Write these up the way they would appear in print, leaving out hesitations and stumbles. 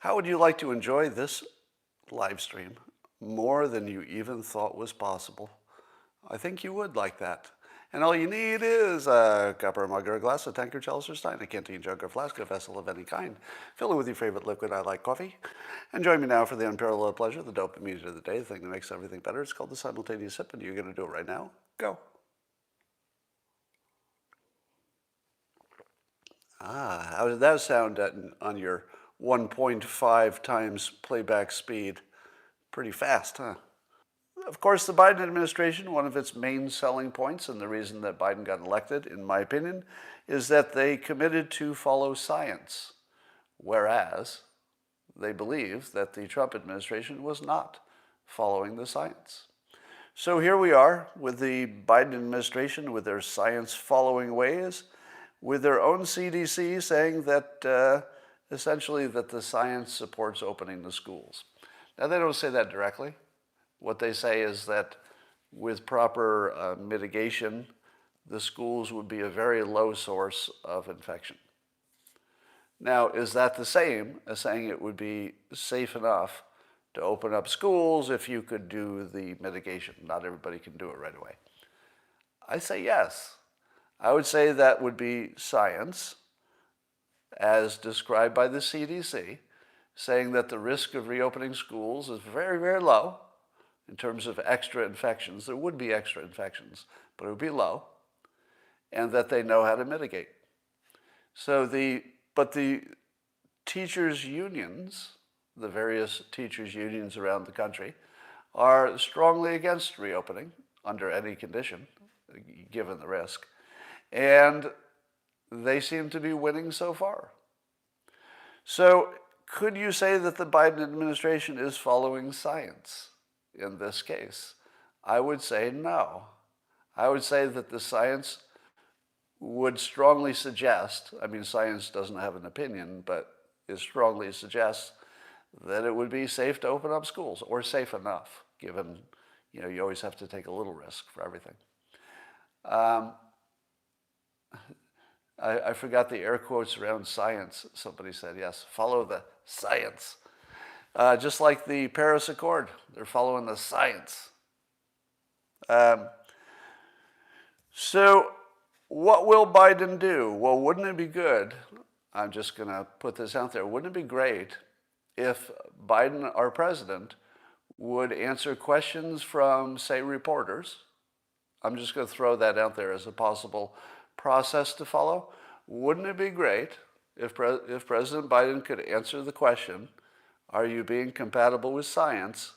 How would you like to enjoy this live stream more than you even thought was possible? I think you would like that. And all you need is a cup or a mug or a glass, a tankard, chalice or stein, a canteen, jug or flask, a vessel of any kind. Fill it with your favorite liquid. I like coffee. And join me now for the unparalleled pleasure, the dopamine music of the day, the thing that makes everything better. It's called the simultaneous sip, and you're going to do it right now. Go. How did that sound on your 1.5 times playback speed? Pretty fast, huh? Of course, the Biden administration, one of its main selling points, and the reason that Biden got elected, in my opinion, is that they committed to follow science, whereas they believe that the Trump administration was not following the science. So here we are with the Biden administration with their science-following ways, with their own CDC saying that essentially that the science supports opening the schools. Now, they don't say that directly. What they say is that with proper mitigation, the schools would be a very low source of infection. Now, is that the same as saying it would be safe enough to open up schools if you could do the mitigation? Not everybody can do it right away. I say yes. I would say that would be science, as described by the CDC, saying that the risk of reopening schools is very, very low in terms of extra infections. There would be extra infections, but it would be low, and that they know how to mitigate. But the teachers' unions, the various teachers' unions around the country, are strongly against reopening under any condition, given the risk. And they seem to be winning so far. So could you say that the Biden administration is following science in this case? I would say no. I would say that the science would strongly suggest, I mean, science doesn't have an opinion, but it strongly suggests that it would be safe to open up schools, or safe enough, given, you always have to take a little risk for everything. I forgot the air quotes around science. Somebody said, yes, follow the science. Just like the Paris Accord, they're following the science. So what will Biden do? Well, wouldn't it be good? I'm just going to put this out there. Wouldn't it be great if Biden, our president, would answer questions from, say, reporters? I'm just going to throw that out there as a possible process to follow. Wouldn't it be great if President Biden could answer the question, are you being compatible with science,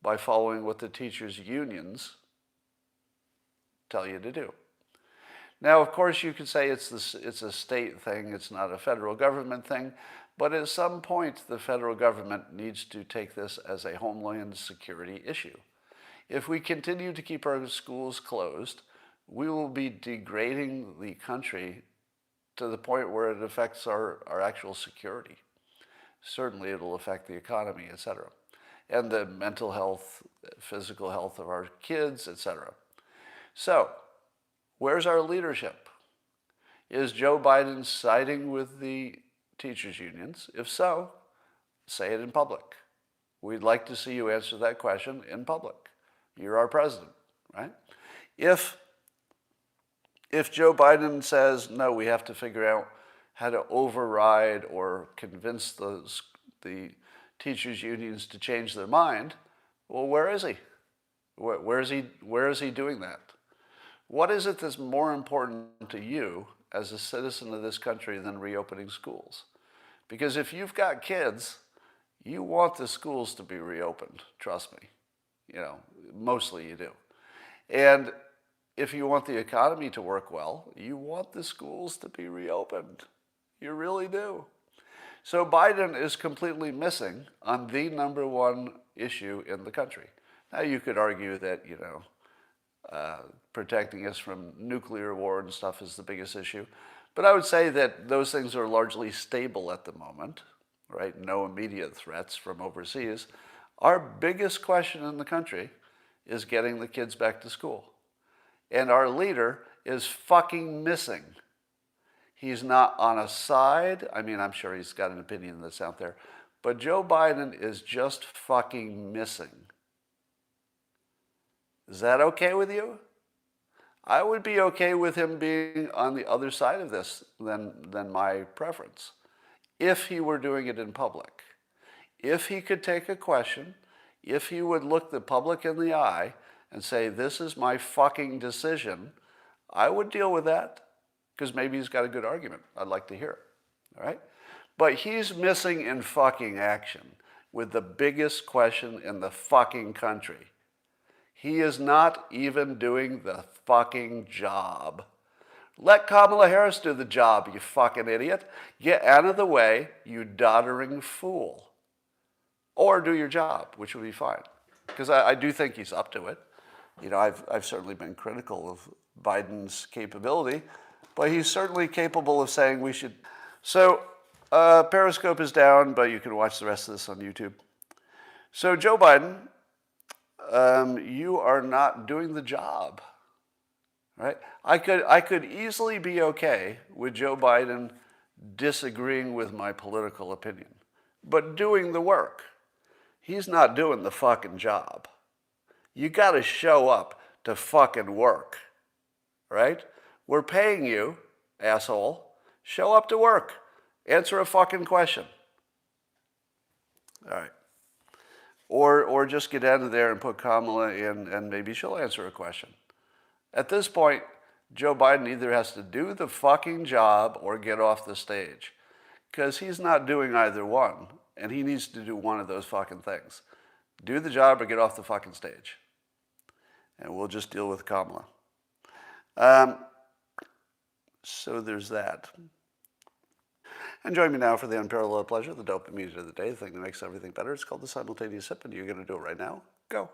by following what the teachers' unions tell you to do? Now, of course, you could say it's a state thing, it's not a federal government thing, but at some point, the federal government needs to take this as a homeland security issue. If we continue to keep our schools closed, we will be degrading the country to the point where it affects our actual security. Certainly, it'll affect the economy, etc., and the mental health, physical health of our kids, etc. So, where's our leadership? Is Joe Biden siding with the teachers' unions? If so, say it in public. We'd like to see you answer that question in public. You're our president, right? If Joe Biden says, no, we have to figure out how to override or convince the teachers' unions to change their mind, well, where is he? Where is he doing that? What is it that's more important to you as a citizen of this country than reopening schools? Because if you've got kids, you want the schools to be reopened, trust me. Mostly you do. And if you want the economy to work well, you want the schools to be reopened. You really do. So Biden is completely missing on the number one issue in the country. Now, you could argue that, protecting us from nuclear war and stuff is the biggest issue. But I would say that those things are largely stable at the moment, right? No immediate threats from overseas. Our biggest question in the country is getting the kids back to school. And our leader is fucking missing. He's not on a side. I mean, I'm sure he's got an opinion that's out there, but Joe Biden is just fucking missing. Is that okay with you? I would be okay with him being on the other side of this than my preference, if he were doing it in public. If he could take a question, if he would look the public in the eye and say, this is my fucking decision, I would deal with that, because maybe he's got a good argument. I'd like to hear it, all right? But he's missing in fucking action with the biggest question in the fucking country. He is not even doing the fucking job. Let Kamala Harris do the job, you fucking idiot. Get out of the way, you doddering fool. Or do your job, which would be fine. Because I do think he's up to it. You know, I've certainly been critical of Biden's capability, but he's certainly capable of saying we should. So Periscope is down, but you can watch the rest of this on YouTube. So Joe Biden, you are not doing the job, right? I could easily be okay with Joe Biden disagreeing with my political opinion, but doing the work. He's not doing the fucking job. You got to show up to fucking work, right? We're paying you, asshole. Show up to work. Answer a fucking question. All right. Or just get out of there and put Kamala in, and maybe she'll answer a question. At this point, Joe Biden either has to do the fucking job or get off the stage, because he's not doing either one, and he needs to do one of those fucking things. Do the job or get off the fucking stage. And we'll just deal with Kamala. So there's that. And join me now for the unparalleled pleasure, the dopamine of the day, the thing that makes everything better. It's called the Simultaneous Clip, and you're going to do it right now. Go.